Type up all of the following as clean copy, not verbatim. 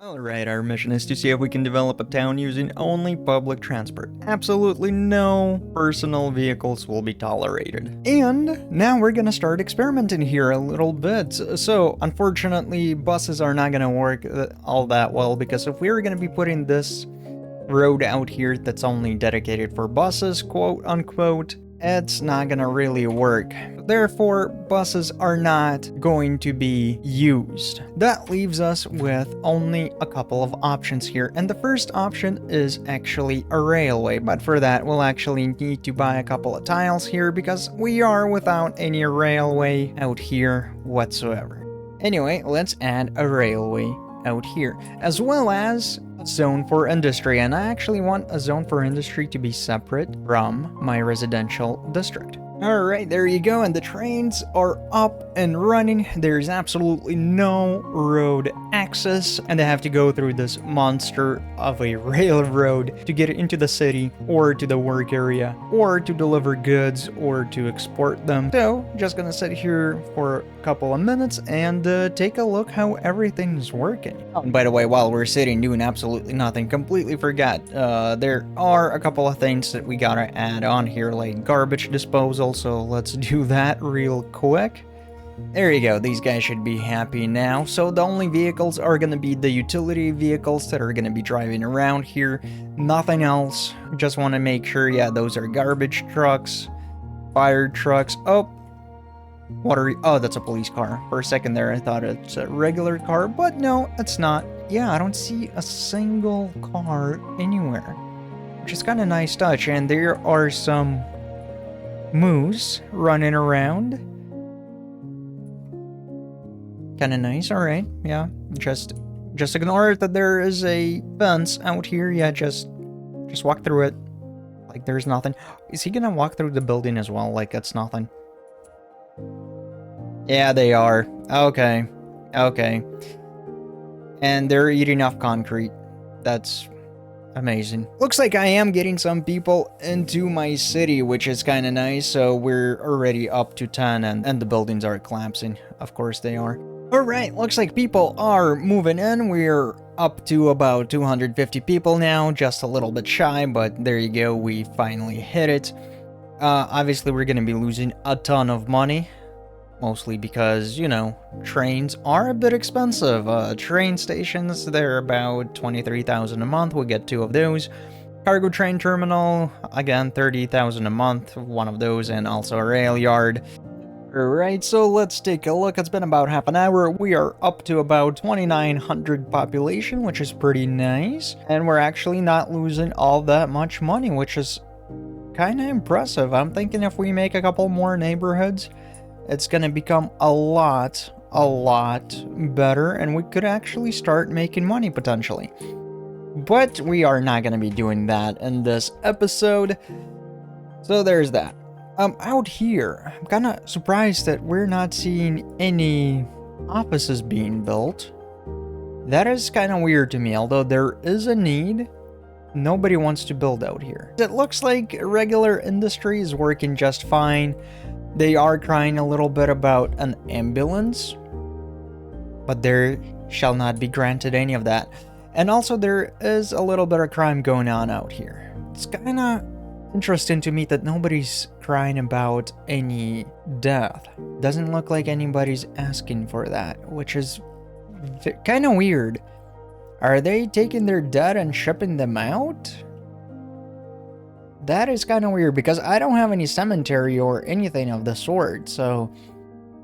Alright, our mission is to see if we can develop a town using only public transport. Absolutely no personal vehicles will be tolerated. And now we're gonna start experimenting here a little bit. So, unfortunately, buses are not gonna work all that well, because if we were gonna be putting this road out here that's only dedicated for buses, quote unquote, it's not gonna really work. Therefore, buses are not going to be used. That leaves us with only a couple of options here, and the first option is actually a railway, but for that we'll actually need to buy a couple of tiles here because we are without any railway out here whatsoever. Anyway, let's add a railway out here, as well as a zone for industry, and I actually want a zone for industry to be separate from my residential district. Alright, there you go, and the trains are up and running. There's absolutely no road access, and they have to go through this monster of a railroad to get into the city, or to the work area, or to deliver goods, or to export them. So, just gonna sit here for a couple of minutes and take a look how everything's working. Oh, and by the way, while we're sitting doing absolutely nothing, completely forgot, there are a couple of things that we gotta add on here, like garbage disposal. So let's do that real quick. There you go, these guys should be happy now. So the only vehicles are gonna be the utility vehicles that are gonna be driving around here. Nothing else. Just want to make sure, yeah, those are garbage trucks, fire trucks. Oh, oh, that's a police car. For a second there, I thought it's a regular car, but no, it's not. Yeah, I don't see a single car anywhere, which is kind of nice touch. And there are some moose running around. Kind of nice. All right, yeah. Just ignore it that there is a fence out here. Yeah, just walk through it like there's nothing. Is he gonna walk through the building as well, like it's nothing? Yeah, they are. Okay, okay. And they're eating off concrete. That's amazing. Looks like I am getting some people into my city, which is kind of nice. So we're already up to 10, and the buildings are collapsing. Of course they are. Alright, looks like people are moving in. We're up to about 250 people now, just a little bit shy, but there you go, we finally hit it. Obviously we're gonna be losing a ton of money. Mostly because, you know, trains are a bit expensive. Train stations, they're about 23,000 a month. We'll get 2 of those. Cargo train terminal, again, 30,000 a month, 1 of those, and also a rail yard. Alright, so let's take a look. It's been about half an hour. We are up to about 2,900 population, which is pretty nice. And we're actually not losing all that much money, which is kind of impressive. I'm thinking if we make a couple more neighborhoods, it's gonna become a lot better, and we could actually start making money potentially. But we are not gonna be doing that in this episode. So there's that. Out here, I'm kinda surprised that we're not seeing any offices being built. That is kinda weird to me, although there is a need. Nobody wants to build out here. It looks like regular industry is working just fine. They are crying a little bit about an ambulance, but there shall not be granted any of that. And also there is a little bit of crime going on out here. It's kinda interesting to me that nobody's crying about any death. Doesn't look like anybody's asking for that, which is kinda weird. Are they taking their dead and shipping them out? That is kind of weird, because I don't have any cemetery or anything of the sort, so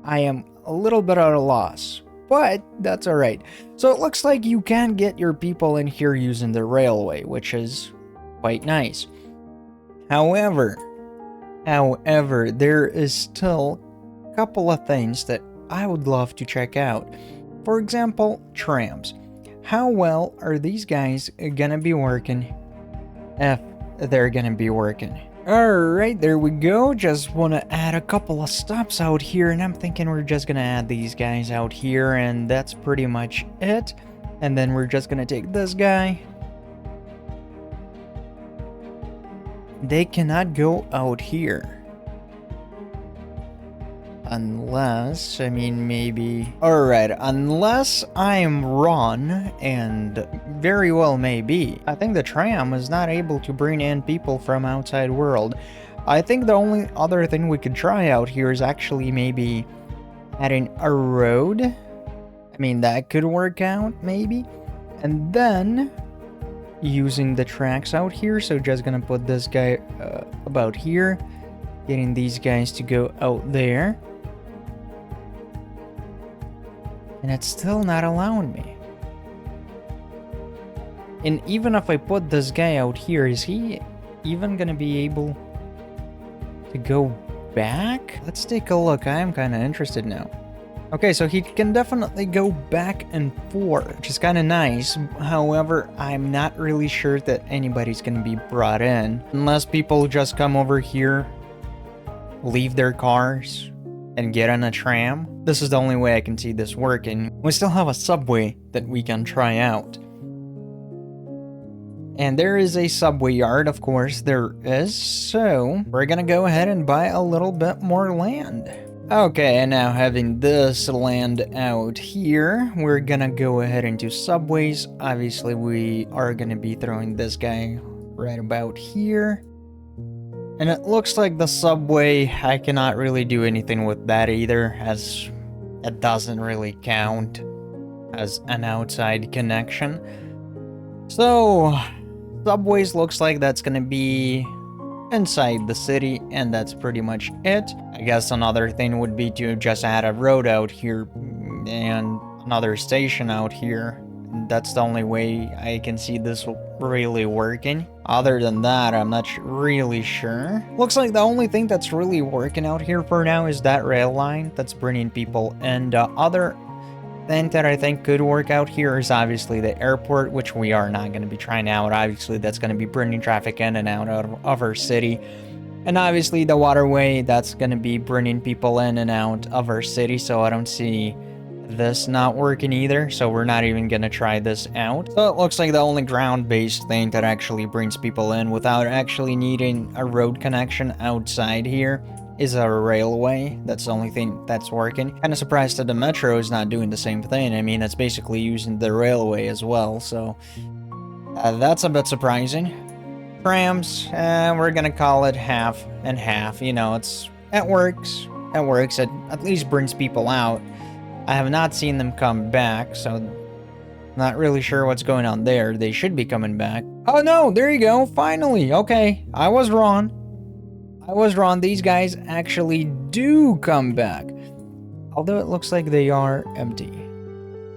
I am a little bit at a loss, but that's alright. So it looks like you can get your people in here using the railway, which is quite nice. However, there is still a couple of things that I would love to check out. For example, trams. How well are these guys gonna be working if they're gonna be working? Alright, there we go. Just want to add a couple of stops out here, and I'm thinking we're just gonna add these guys out here, and that's pretty much it. And then we're just gonna take this guy. They cannot go out here. Unless, I mean, maybe... Alright, unless I'm wrong, and very well may be. I think the tram is not able to bring in people from outside world. I think the only other thing we could try out here is actually maybe adding a road. I mean, that could work out, maybe. And then using the tracks out here, so just gonna put this guy about here, getting these guys to go out there. And it's still not allowing me. And even if I put this guy out here, is he even gonna be able to go back? Let's take a look. I am kind of interested now. Okay, so he can definitely go back and forth, which is kind of nice. However, I'm not really sure that anybody's gonna be brought in. Unless people just come over here, leave their cars, and get on a tram. This is the only way I can see this working. We still have a subway that we can try out. And there is a subway yard, of course there is, so we're gonna go ahead and buy a little bit more land. Okay, and now having this land out here, we're gonna go ahead and do subways. Obviously, we are gonna be throwing this guy right about here. And it looks like the subway, I cannot really do anything with that either, as it doesn't really count as an outside connection. So, subways looks like that's gonna be inside the city, and that's pretty much it. I guess another thing would be to just add a road out here and another station out here. That's the only way I can see this really working. Other than that, I'm not really sure. Looks like the only thing that's really working out here for now is that rail line that's bringing people in. The other thing that I think could work out here is obviously the airport, which we are not going to be trying out. Obviously, that's going to be bringing traffic in and out of our city. And obviously, the waterway, that's going to be bringing people in and out of our city, so I don't see this not working either, so we're not even gonna try this out. So it looks like the only ground-based thing that actually brings people in without actually needing a road connection outside here is a railway. That's the only thing that's working. Kind of surprised that the metro is not doing the same thing. I mean, it's basically using the railway as well, so that's a bit surprising. Trams, we're gonna call it half and half. You know, it works. It works. It at least brings people out. I have not seen them come back, so not really sure what's going on there. They should be coming back. Oh no, there you go, finally. Okay, I was wrong. These guys actually do come back. Although it looks like they are empty.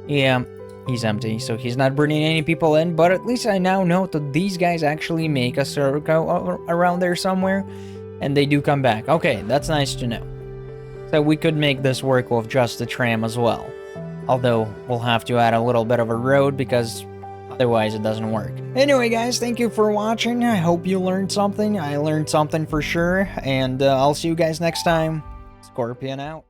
Yeah, he's empty, so he's not bringing any people in, but at least I now know that these guys actually make a circle around there somewhere, and they do come back. Okay, that's nice to know. So we could make this work with just the tram as well. Although, we'll have to add a little bit of a road because otherwise it doesn't work. Anyway guys, thank you for watching. I hope you learned something. I learned something for sure. And I'll see you guys next time. Scorpion out.